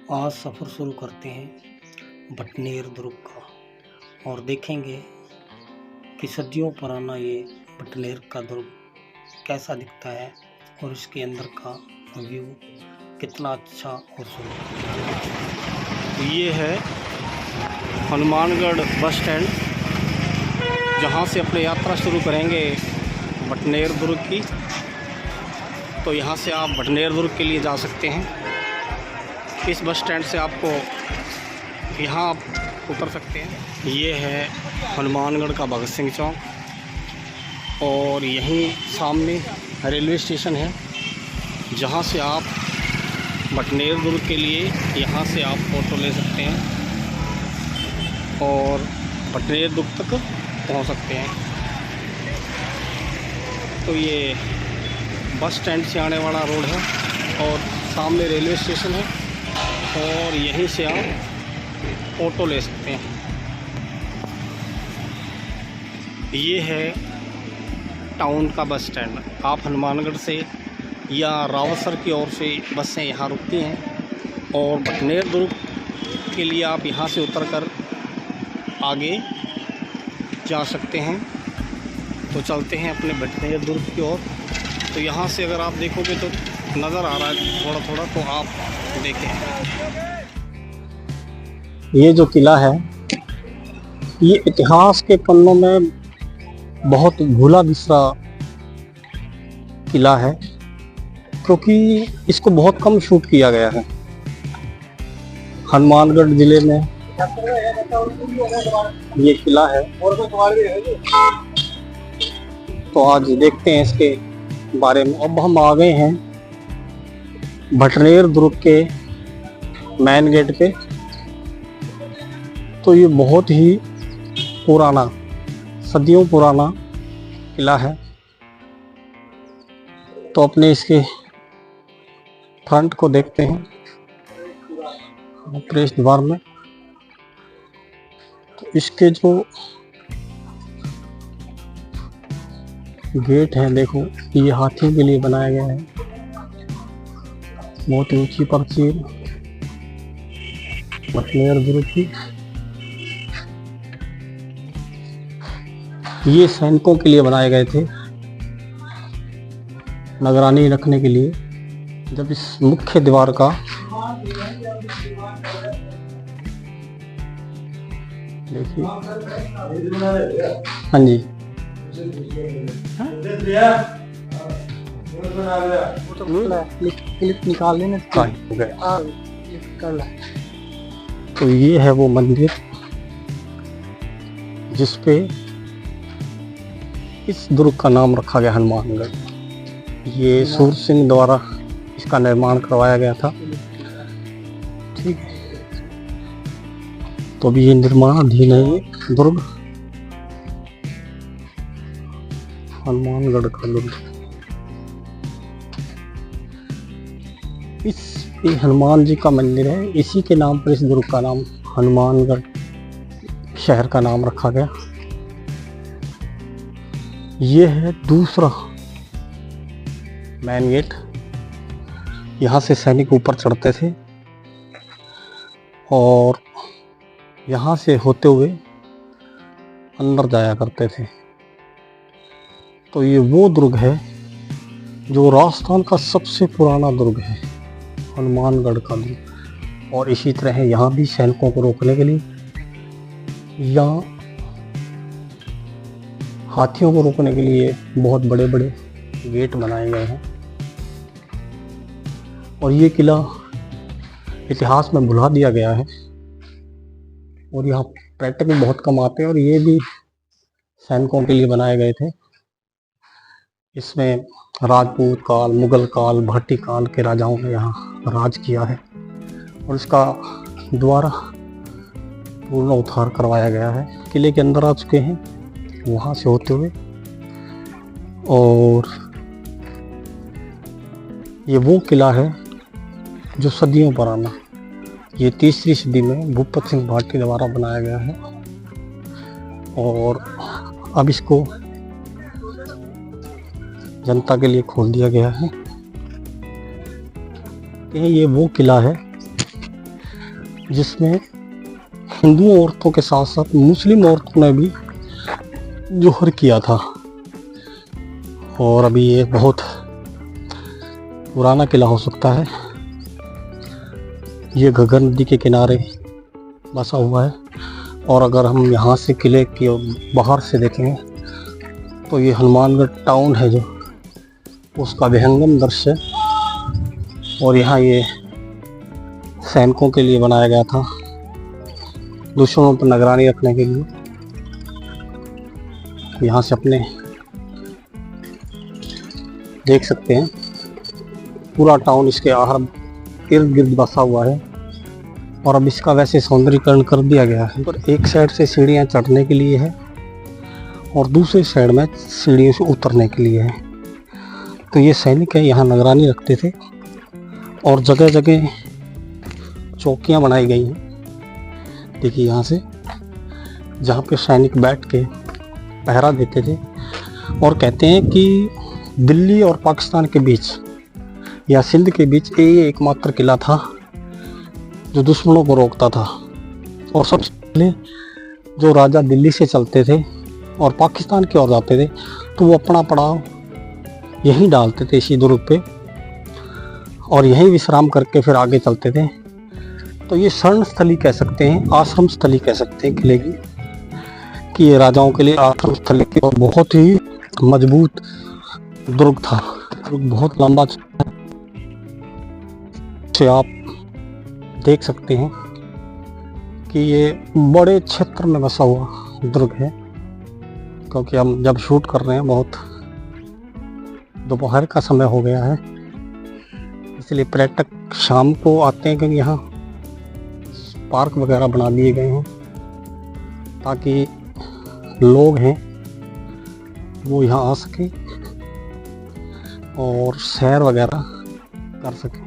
आज सफ़र शुरू करते हैं भटनेर दुर्ग का और देखेंगे कि सदियों पुराना ये भटनेर का दुर्ग कैसा दिखता है और इसके अंदर का व्यू कितना अच्छा और सुंदर। ये है हनुमानगढ़ बस स्टैंड, जहाँ से अपनी यात्रा शुरू करेंगे भटनेर दुर्ग की। तो यहाँ से आप भटनेर दुर्ग के लिए जा सकते हैं। इस बस स्टैंड से आपको यहाँ आप उतर सकते हैं। ये है हनुमानगढ़ का भगत सिंह चौक और यहीं सामने रेलवे स्टेशन है, जहाँ से आप भटनेर दुर्ग के लिए यहाँ से आप फ़ोटो ले सकते हैं और भटनेर दुर्ग तक पहुँच सकते हैं। तो ये बस स्टैंड से आने वाला रोड है और सामने रेलवे स्टेशन है और यहीं से आप ऑटो ले सकते हैं। ये है टाउन का बस स्टैंड। आप हनुमानगढ़ से या रावतसर की ओर से बसें यहाँ रुकती हैं और भटनेर दुर्ग के लिए आप यहाँ से उतरकर आगे जा सकते हैं। तो चलते हैं अपने भटनेर दुर्ग की ओर। तो यहाँ से अगर आप देखोगे तो नज़र आ रहा है थोड़ा थोड़ा, तो आप देखें। ये जो किला है ये इतिहास के पन्नों में बहुत भूला बिसरा किला है, क्योंकि इसको बहुत कम शूट किया गया है। हनुमानगढ़ जिले में ये किला है। तो आज देखते हैं इसके बारे में। अब हम आ गए हैं भटनेर दुर्ग के मेन गेट पे। तो ये बहुत ही पुराना, सदियों पुराना किला है। तो अपने इसके फ्रंट को देखते हैं प्रवेश द्वार में। तो इसके जो गेट है, देखो ये हाथियों के लिए बनाया गया है। बहुत ही ऊंची प्राचीर भटनेर दुर्ग की। ये सैनिकों के लिए बनाए गए थे, निगरानी रखने के लिए। जब इस मुख्य द्वार का देखिए, हाँ जी, क्लिप निकाल लेना कर। तो ये है वो मंदिर जिसपे इस दुर्ग का नाम रखा गया हनुमानगढ़। ये सूर सिंह द्वारा इसका निर्माण करवाया गया था। ठीक है, तो अभी ये निर्माणाधीन है ये दुर्ग, हनुमानगढ़ का दुर्ग। इस हनुमान जी का मंदिर है, इसी के नाम पर इस दुर्ग का नाम हनुमानगढ़ शहर का नाम रखा गया। ये है दूसरा मेन गेट। यहाँ से सैनिक ऊपर चढ़ते थे और यहाँ से होते हुए अंदर जाया करते थे। तो ये वो दुर्ग है जो राजस्थान का सबसे पुराना दुर्ग है, हनुमानगढ़ का दुर्ग। और इसी तरह यहाँ भी सैनिकों को रोकने के लिए, यहाँ हाथियों को रोकने के लिए बहुत बड़े बड़े गेट बनाए गए हैं। और ये किला इतिहास में भुला दिया गया है और यहाँ पर्यटक भी बहुत कम आते हैं। और ये भी सैनिकों के लिए बनाए गए थे। इसमें राजपूत काल, मुगल काल, भाटी काल के राजाओं ने यहाँ राज किया है और इसका द्वारा पूर्ण उद्धार करवाया गया है। किले के अंदर आ चुके हैं वहाँ से होते हुए। और ये वो किला है जो सदियों पुराना, ये 3री सदी में भूपत सिंह भाटी द्वारा बनाया गया है। और अब इसको जनता के लिए खोल दिया गया है। ये वो किला है जिसमें हिंदू औरतों के साथ साथ मुस्लिम औरतों ने भी जोहर किया था। और अभी ये बहुत पुराना किला हो सकता है। ये घग्गर नदी के किनारे बसा हुआ है। और अगर हम यहाँ से किले के बाहर से देखेंगे तो ये हनुमानगढ़ टाउन है जो, उसका विहंगम दृश्य। और यहाँ ये सैनिकों के लिए बनाया गया था, दुश्मनों पर निगरानी रखने के लिए। यहाँ से अपने देख सकते हैं पूरा टाउन इसके इर्द गिर्द बसा हुआ है। और अब इसका वैसे सौंदर्यीकरण कर दिया गया है। पर एक साइड से सीढ़ियाँ चढ़ने के लिए है और दूसरे साइड में सीढ़ियों से उतरने के लिए है। तो ये सैनिक है, यहाँ निगरानी रखते थे और जगह जगह चौकियाँ बनाई गई हैं। देखिए यहाँ से, जहाँ पे सैनिक बैठ के पहरा देते थे। और कहते हैं कि दिल्ली और पाकिस्तान के बीच या सिंध के बीच ये एकमात्र किला था जो दुश्मनों को रोकता था। और सबसे पहले जो राजा दिल्ली से चलते थे और पाकिस्तान की ओर जाते थे तो वो अपना पड़ाव यहीं डालते थे, इसी दुर्ग पे, और यहीं विश्राम करके फिर आगे चलते थे। तो ये शरण स्थली कह सकते हैं, आश्रम स्थली कह सकते हैं किले की, कि ये राजाओं के लिए आश्रम स्थली की। और बहुत ही मजबूत दुर्ग था। दुर्ग बहुत लंबा से आप देख सकते हैं कि ये बड़े क्षेत्र में बसा हुआ दुर्ग है। क्योंकि हम जब शूट कर रहे हैं बहुत दोपहर का समय हो गया है, इसलिए पर्यटक शाम को आते हैं, क्योंकि यहाँ पार्क वगैरह बना दिए गए हैं ताकि लोग हैं वो यहाँ आ सकें और सैर वगैरह कर सकें।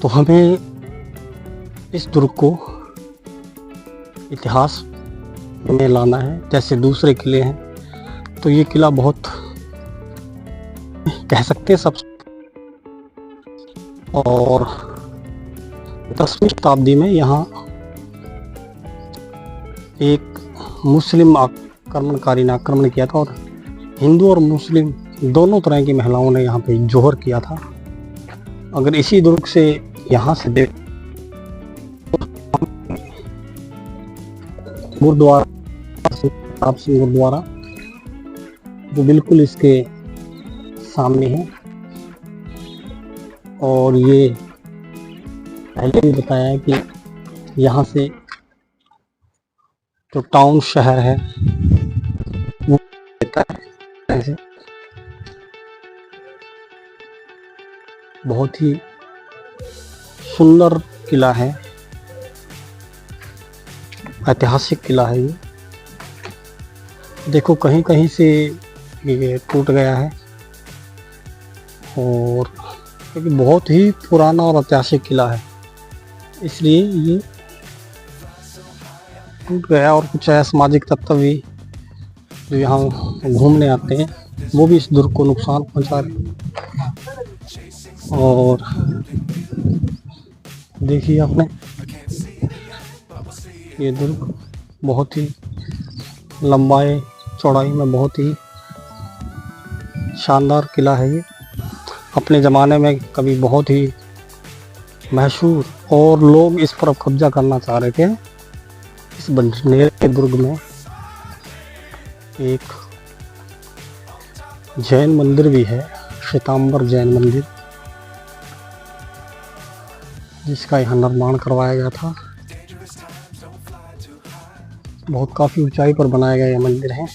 तो हमें इस दुर्ग को इतिहास में लाना है, जैसे दूसरे किले हैं। तो ये किला बहुत कह सकते हैं सब। और 10वीं शताब्दी में यहाँ एक मुस्लिम आक्रमणकारी ने आक्रमण किया था और हिंदू और मुस्लिम दोनों तरह की महिलाओं ने यहाँ पे जोहर किया था। अगर इसी दुर्ग से यहाँ से देख गुरुद्वारा जो बिल्कुल इसके सामने है। और ये पहले भी बताया है कि यहाँ से जो टाउन शहर है वो रहता है। ऐसे बहुत ही सुंदर किला है, ऐतिहासिक किला है ये। देखो कहीं कहीं से ये टूट गया है, और क्योंकि बहुत ही पुराना और ऐतिहासिक किला है इसलिए ये टूट गया। और कुछ असामाजिक तत्व भी जो यहाँ घूमने आते हैं वो भी इस दुर्ग को नुकसान पहुंचा रहे हैं। और देखिए आपने, ये दुर्ग बहुत ही लंबाई चौड़ाई में बहुत ही शानदार किला है ये। अपने ज़माने में कभी बहुत ही मशहूर, और लोग इस पर कब्जा करना चाह रहे थे। इस भटनेर के दुर्ग में एक जैन मंदिर भी है, श्वेतांबर जैन मंदिर, जिसका यहाँ निर्माण करवाया गया था। बहुत काफ़ी ऊंचाई पर बनाया गया यह मंदिर है।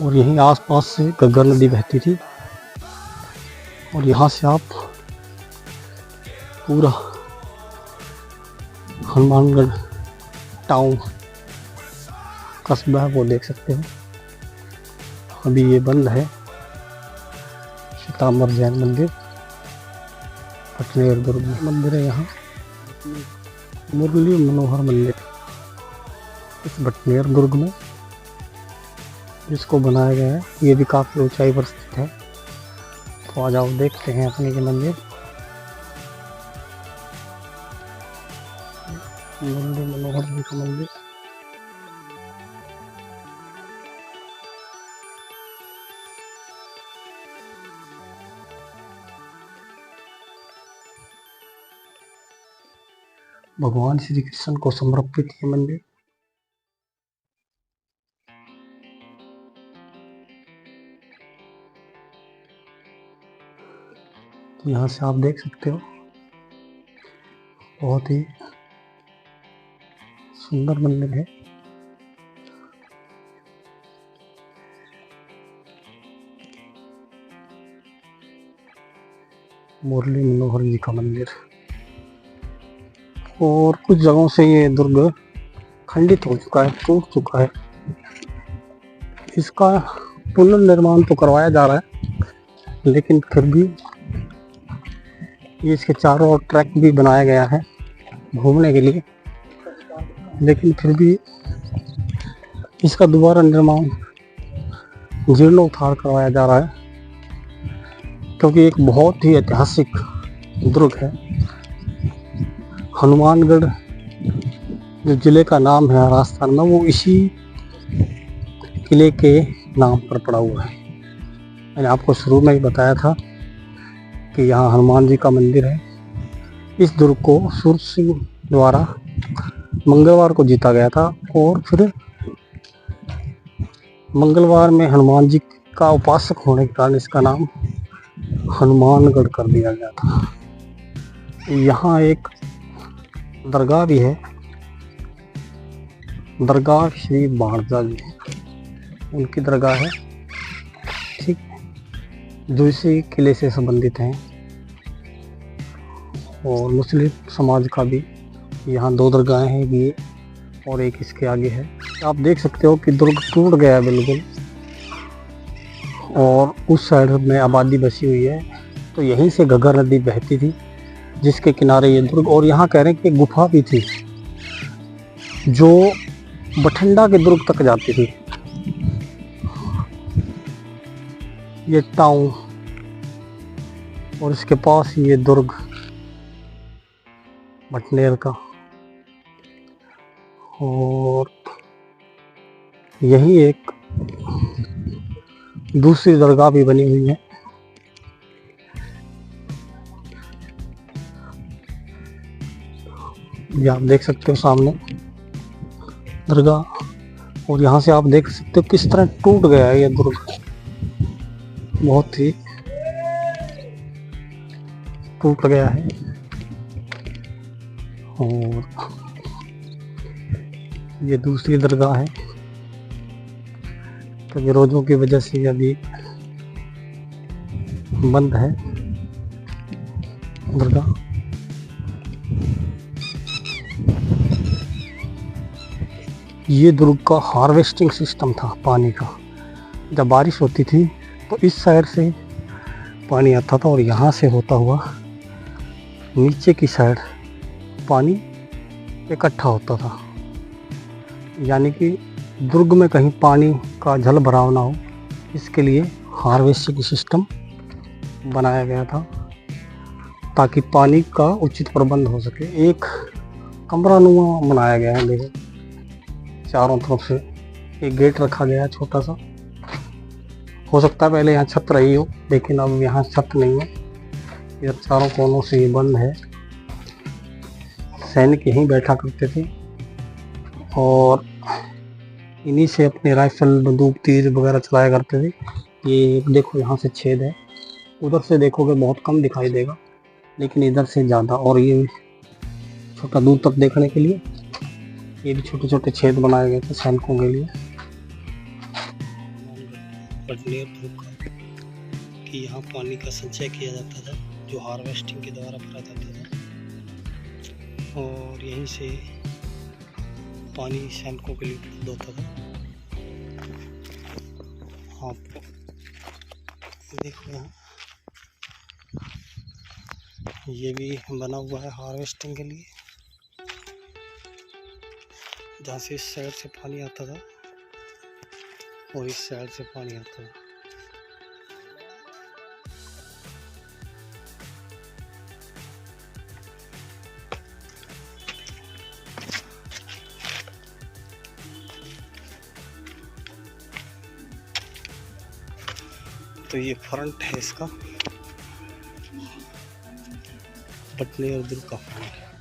और यहीं आसपास से घग्गर नदी बहती थी। और यहाँ से आप पूरा हनुमानगढ़ टाउन कस्बा वो देख सकते हैं। अभी ये बंद है श्वेतांबर जैन मंदिर, भटनेर दुर्ग मंदिर है। यहाँ मुरली मनोहर मंदिर इस भटनेर दुर्ग में जिसको बनाया गया है, ये भी काफ़ी ऊंचाई पर स्थित है। तो आज आओ देखते हैं अपने के मंदिर। मुरली मनोहर जी का मंदिर। भगवान श्री कृष्ण को समर्पित ये मंदिर। यहाँ से आप देख सकते हो, बहुत ही सुंदर मंदिर है। मुरली मनोहर जी का मंदिर। और कुछ जगहों से ये दुर्ग खंडित हो चुका है, टूट चुका है। इसका पुनर्निर्माण तो करवाया जा रहा है, लेकिन फिर भी ये इसके चारों ओर ट्रैक भी बनाया गया है घूमने के लिए, लेकिन फिर भी इसका दोबारा निर्माण जीर्णोद्धार करवाया जा रहा है, क्योंकि एक बहुत ही ऐतिहासिक दुर्ग है। हनुमानगढ़ जो जिले का नाम है राजस्थान में, वो इसी किले के नाम पर पड़ा हुआ है। मैंने आपको शुरू में ही बताया था कि यहाँ हनुमान जी का मंदिर है। इस दुर्ग को सूरज सिंह द्वारा मंगलवार को जीता गया था, और फिर मंगलवार में हनुमान जी का उपासक होने के कारण इसका नाम हनुमानगढ़ कर दिया गया था। यहाँ एक दरगाह भी है, दरगाह श्री बाणजा जी, उनकी दरगाह है, ठीक, जो इसी किले से संबंधित हैं। और मुस्लिम समाज का भी यहाँ 2 दरगाहें हैं, ये और एक इसके आगे है। आप देख सकते हो कि दुर्ग टूट गया है बिल्कुल, और उस साइड में आबादी बसी हुई है। तो यहीं से घग्गर नदी बहती थी, जिसके किनारे ये दुर्ग, और यहाँ कह रहे हैं कि गुफा भी थी जो बठिंडा के दुर्ग तक जाती थी। ये टाउन और इसके पास ही ये दुर्ग बटनेर का, और यही एक दूसरी दरगाह भी बनी हुई है। ये आप देख सकते हो सामने दरगाह, और यहाँ से आप देख सकते हो किस तरह टूट गया है ये दुर्ग, बहुत ही टूट गया है। और ये दूसरी दरगाह है, तो विरोधों की वजह से अभी बंद है दरगाह। ये दुर्ग का हार्वेस्टिंग सिस्टम था पानी का। जब बारिश होती थी तो इस साइड से पानी आता था, और यहाँ से होता हुआ नीचे की साइड पानी इकट्ठा होता था, यानी कि दुर्ग में कहीं पानी का जल भराव ना हो, इसके लिए हार्वेस्टिंग सिस्टम बनाया गया था, ताकि पानी का उचित प्रबंध हो सके। एक कमरानुमा बनाया गया है, देखो चारों तरफ से एक गेट रखा गया है छोटा सा। हो सकता है पहले यहाँ छत रही हो, लेकिन अब यहाँ छत नहीं है, इधर चारों कोनों से ये बंद है। सैनिक यहीं बैठा करते थे, और इन्हीं से अपने राइफल, बंदूक, तीर वगैरह चलाया करते थे। ये देखो यहाँ से छेद है, उधर से देखोगे बहुत कम दिखाई देगा, लेकिन इधर से ज़्यादा। और ये छोटा दूर तक देखने के लिए ये भी छोटे छोटे छेद बनाए गए थे सैनिकों के लिए। बटनेर दुर्ग कि यहाँ पानी का संचय किया जाता था, जो हार्वेस्टिंग के द्वारा करा जाता था, और यहीं से पानी सैनिकों के लिए उपलब्ध होता था। आप देखो यहाँ ये भी बना हुआ है हार्वेस्टिंग के लिए, जहाँ से इस साइड से पानी आता था और इस साइड से पानी आता है। तो ये फ्रंट है इसका, बटनेर दुर्ग का फ्रंट है।